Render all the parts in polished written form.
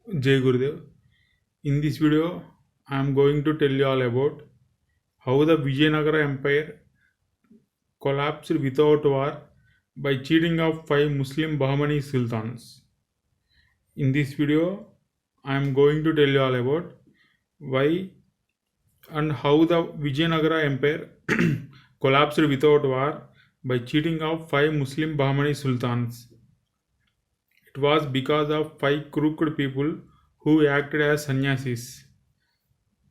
Jai Gurudev. In this video, I am going to tell you all about how the Vijayanagara Empire collapsed without war by cheating of 5 Muslim Bahmani sultans. In this video, I am going to tell you all about why and how the Vijayanagara Empire collapsed without war by cheating of 5 Muslim Bahmani sultans. It was because of 5 crooked people who acted as sannyasis.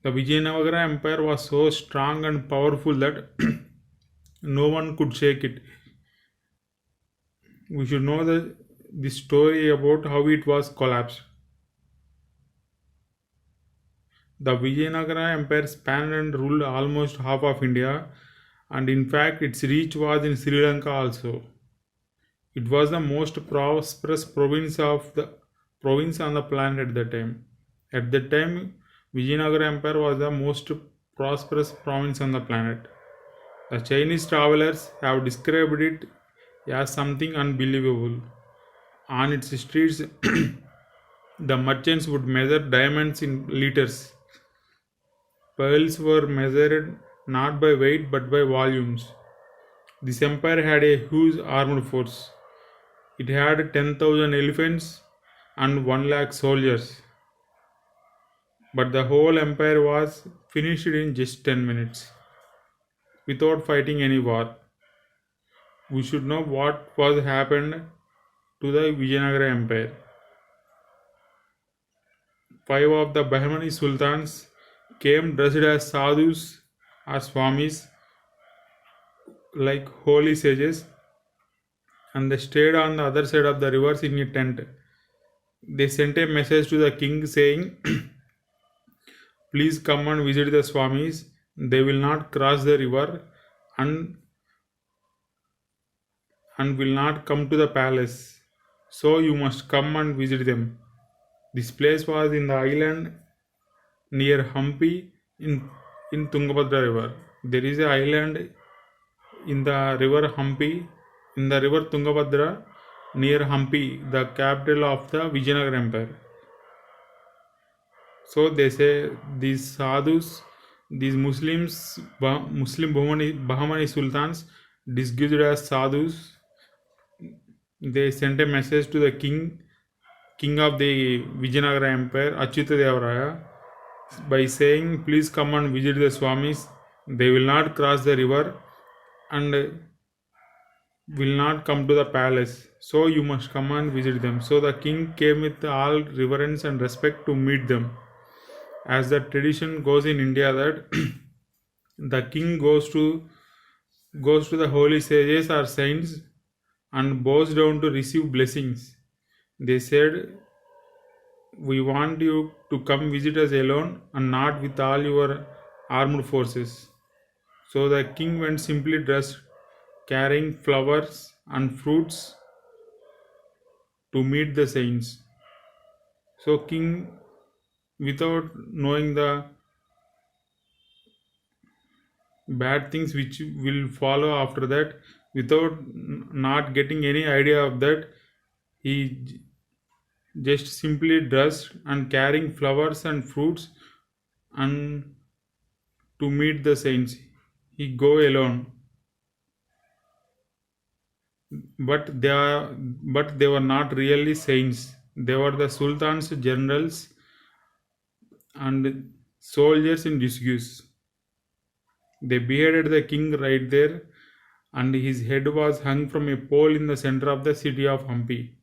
The Vijayanagara Empire was so strong and powerful that no one could shake it. We should know the story about how it was collapsed. The Vijayanagara Empire spanned and ruled almost half of India, and in fact, its reach was in Sri Lanka also. It was the most prosperous province on the planet at that time. At that time, Vijayanagara Empire was the most prosperous province on the planet. The Chinese travelers have described it as something unbelievable. On its streets, the merchants would measure diamonds in liters. Pearls were measured not by weight but by volumes. This empire had a huge armed force. It had 10,000 elephants and 1 lakh soldiers. But the whole empire was finished in just 10 minutes without fighting any war. We should know what was happened to the Vijayanagara Empire. 5 of the Bahmani sultans came dressed as sadhus or swamis, like holy sages, and they stayed on the other side of the rivers in a tent. They sent a message to the king saying, please come and visit the swamis. They will not cross the river and will not come to the palace. So you must come and visit them. This place was in the island near Hampi in Tungabhadra river. There is an island in the river Hampi, in the river Tungabhadra near Hampi, the capital of the Vijayanagara Empire. So they say these sadhus, these Muslim Bahmani sultans, disguised as sadhus, they sent a message to the king of the Vijayanagara Empire, Achyuta Devaraya, by saying, please come and visit the Swamis. They will not cross the river and will not come to the palace. So you must come and visit them. So the king came with all reverence and respect to meet them. As the tradition goes in India that the king goes to the holy sages or saints and bows down to receive blessings. They said, we want you to come visit us alone and not with all your armed forces. So the king went simply dressed, carrying flowers and fruits to meet the saints. So king, without knowing the bad things which will follow after that, without not getting any idea of that, he just simply dressed and carrying flowers and fruits and to meet the saints. He go alone. But they were not really saints. They were the sultan's generals and soldiers in disguise. They beheaded the king right there, and his head was hung from a pole in the center of the city of Hampi.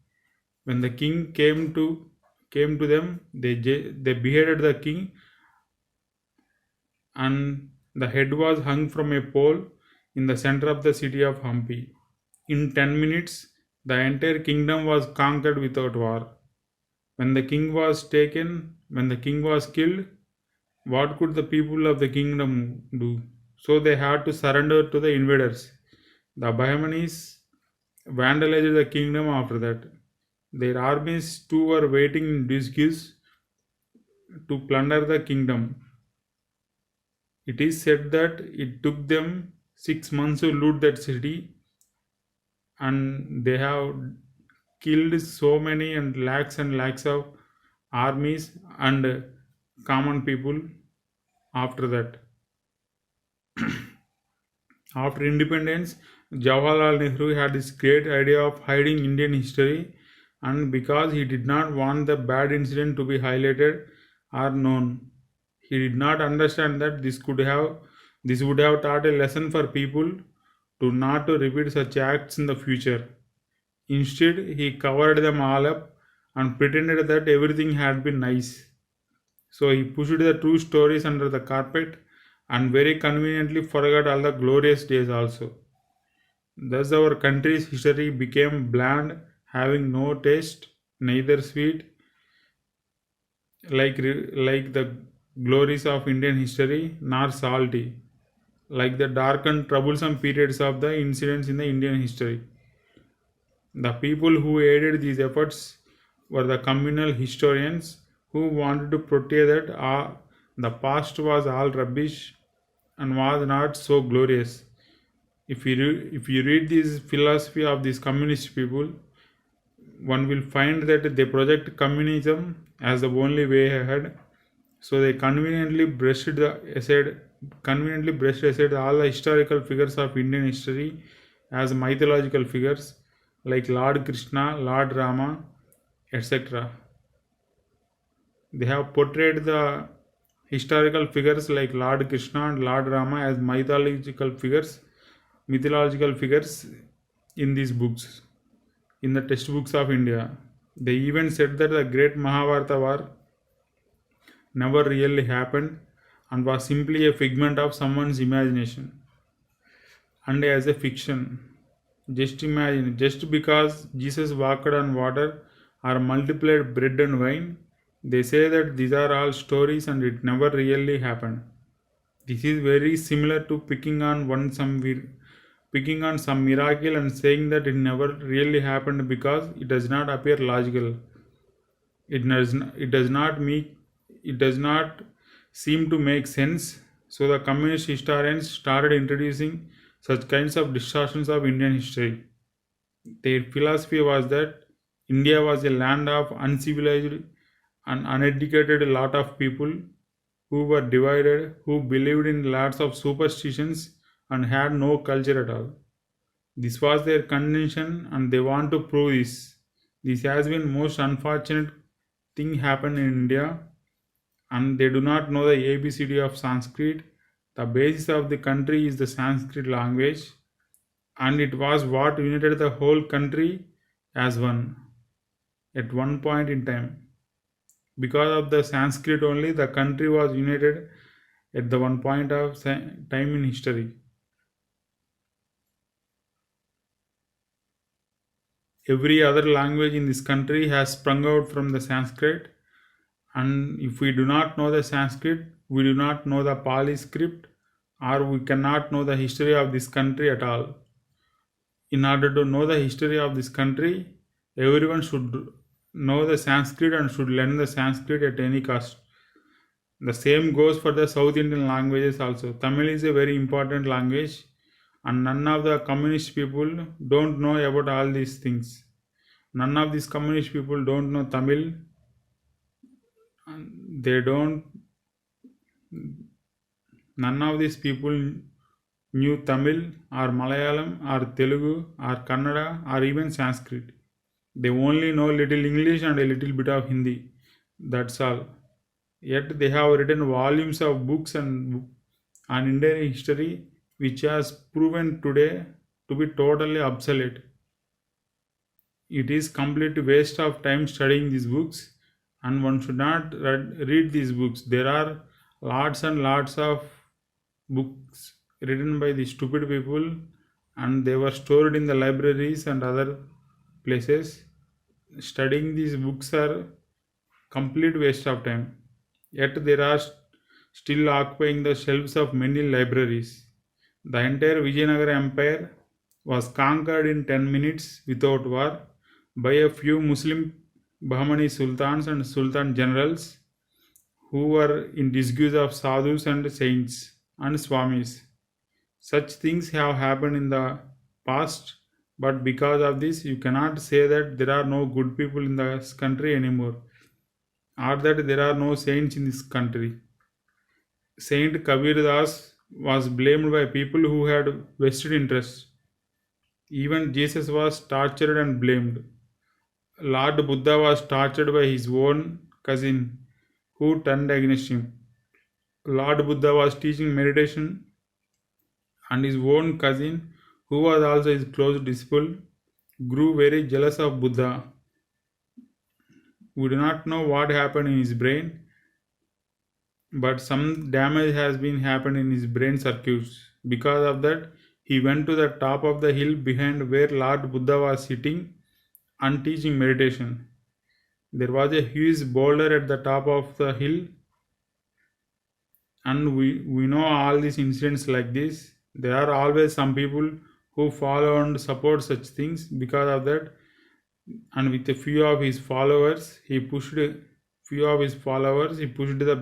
When the king came to them, they beheaded the king, and the head was hung from a pole in the center of the city of Hampi. In 10 minutes, the entire kingdom was conquered without war. When the king was killed, what could the people of the kingdom do? So they had to surrender to the invaders. The Bahmanis vandalized the kingdom after that. Their armies too were waiting in disguise to plunder the kingdom. It is said that it took them 6 months to loot that city, and they have killed so many and lakhs of armies, and common people after that. After independence, Jawaharlal Nehru had this great idea of hiding Indian history, and because he did not want the bad incident to be highlighted or known, he did not understand that this would have taught a lesson for people to not to repeat such acts in the future. Instead, he covered them all up and pretended that everything had been nice. So he pushed the true stories under the carpet and very conveniently forgot all the glorious days also. Thus, our country's history became bland, having no taste, neither sweet, like the glories of Indian history, nor salty, like the dark and troublesome periods of the incidents in the Indian history. The people who aided these efforts were the communal historians who wanted to portray that the past was all rubbish and was not so glorious. If you read this philosophy of these communist people, one will find that they project communism as the only way ahead. So they conveniently brushed aside all the historical figures of Indian history as mythological figures like Lord Krishna, Lord Rama, etc. They have portrayed the historical figures like Lord Krishna and Lord Rama as mythological figures in these books, in the textbooks of India. They even said that the Great Mahabharata war never really happened and was simply a figment of someone's imagination and as a fiction. Just imagine, just because Jesus walked on water or multiplied bread and wine, they say that these are all stories and it never really happened. This is very similar to picking on some miracle and saying that it never really happened because it does not appear logical. It does not seem to make sense. So the communist historians started introducing such kinds of distortions of Indian history. Their philosophy was that India was a land of uncivilized and uneducated lot of people who were divided, who believed in lots of superstitions and had no culture at all. This was their contention and they want to prove this. This has been most unfortunate thing happened in India and they do not know the ABCD of Sanskrit. The basis of the country is the Sanskrit language and it was what united the whole country as one at one point in time. Because of the Sanskrit only, the country was united at the one point of time in history. Every other language in this country has sprung out from the Sanskrit, and if we do not know the Sanskrit, we do not know the Pali script, or we cannot know the history of this country at all. In order to know the history of this country, everyone should know the Sanskrit and should learn the Sanskrit at any cost. The same goes for the South Indian languages also. Tamil is a very important language and none of the communist people don't know about all these things. None of these communist people don't know Tamil. And none of these people knew Tamil or Malayalam or Telugu or Kannada or even Sanskrit. They only know little English and a little bit of Hindi. That's all. Yet they have written volumes of books on Indian history which has proven today to be totally obsolete. It is complete waste of time studying these books and one should not read these books. There are lots and lots of books written by the stupid people and they were stored in the libraries and other places. Studying these books are complete waste of time. Yet there are still occupying the shelves of many libraries. The entire Vijayanagara Empire was conquered in 10 minutes without war by a few Muslim Bahmani sultans and sultan generals who were in disguise of sadhus and saints and swamis. Such things have happened in the past, but because of this, you cannot say that there are no good people in this country anymore. or that there are no saints in this country. Saint Kabir Das was blamed by people who had vested interests. Even Jesus was tortured and blamed. Lord Buddha was tortured by his own cousin who turned against him. Lord Buddha was teaching meditation, and his own cousin, who was also his close disciple, grew very jealous of Buddha. We do not know what happened in his brain, but some damage has been happened in his brain circuits. Because of that, he went to the top of the hill behind where Lord Buddha was sitting and teaching meditation. There was a huge boulder at the top of the hill, and we know all these incidents like this. There are always some people who follow and support such things. Because of that, and with a few of his followers, he pushed the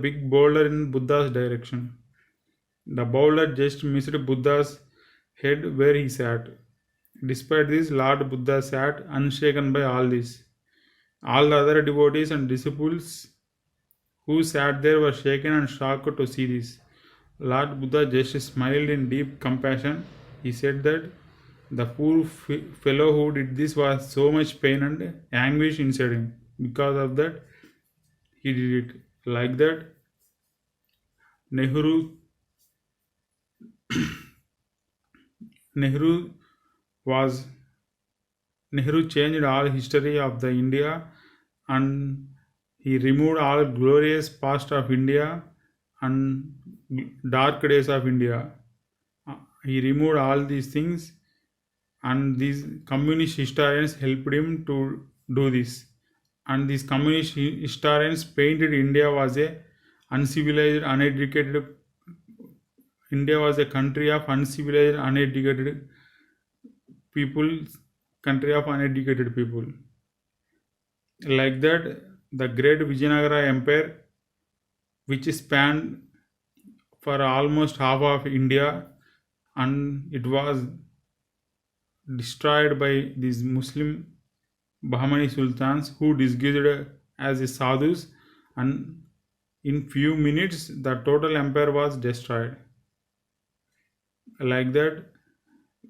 big boulder in Buddha's direction. The boulder just missed Buddha's head where he sat. Despite this, Lord Buddha sat unshaken by all this. All the other devotees and disciples who sat there were shaken and shocked to see this. Lord Buddha just smiled in deep compassion. He said that the poor fellow who did this was so much pain and anguish inside him. Because of that, he did it. Like that, Nehru Nehru was Nehru changed all history of the India, and he removed all glorious past of India and dark days of India. He removed all these things, and these communist historians helped him to do this. And these communist historians painted India was a uncivilized, uneducated. India was a country of uncivilized, uneducated people, country of uneducated people. Like that, the great Vijayanagara Empire, which spanned for almost half of India, and it was destroyed by these Muslim Bahmani sultans who disguised as a sadhus, and in few minutes the total empire was destroyed. Like that,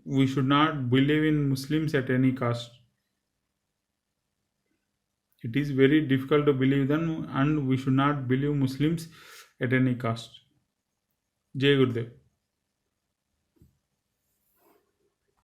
we should not believe in Muslims at any cost. It is very difficult to believe them, and we should not believe Muslims at any cost. Jai Gurudev.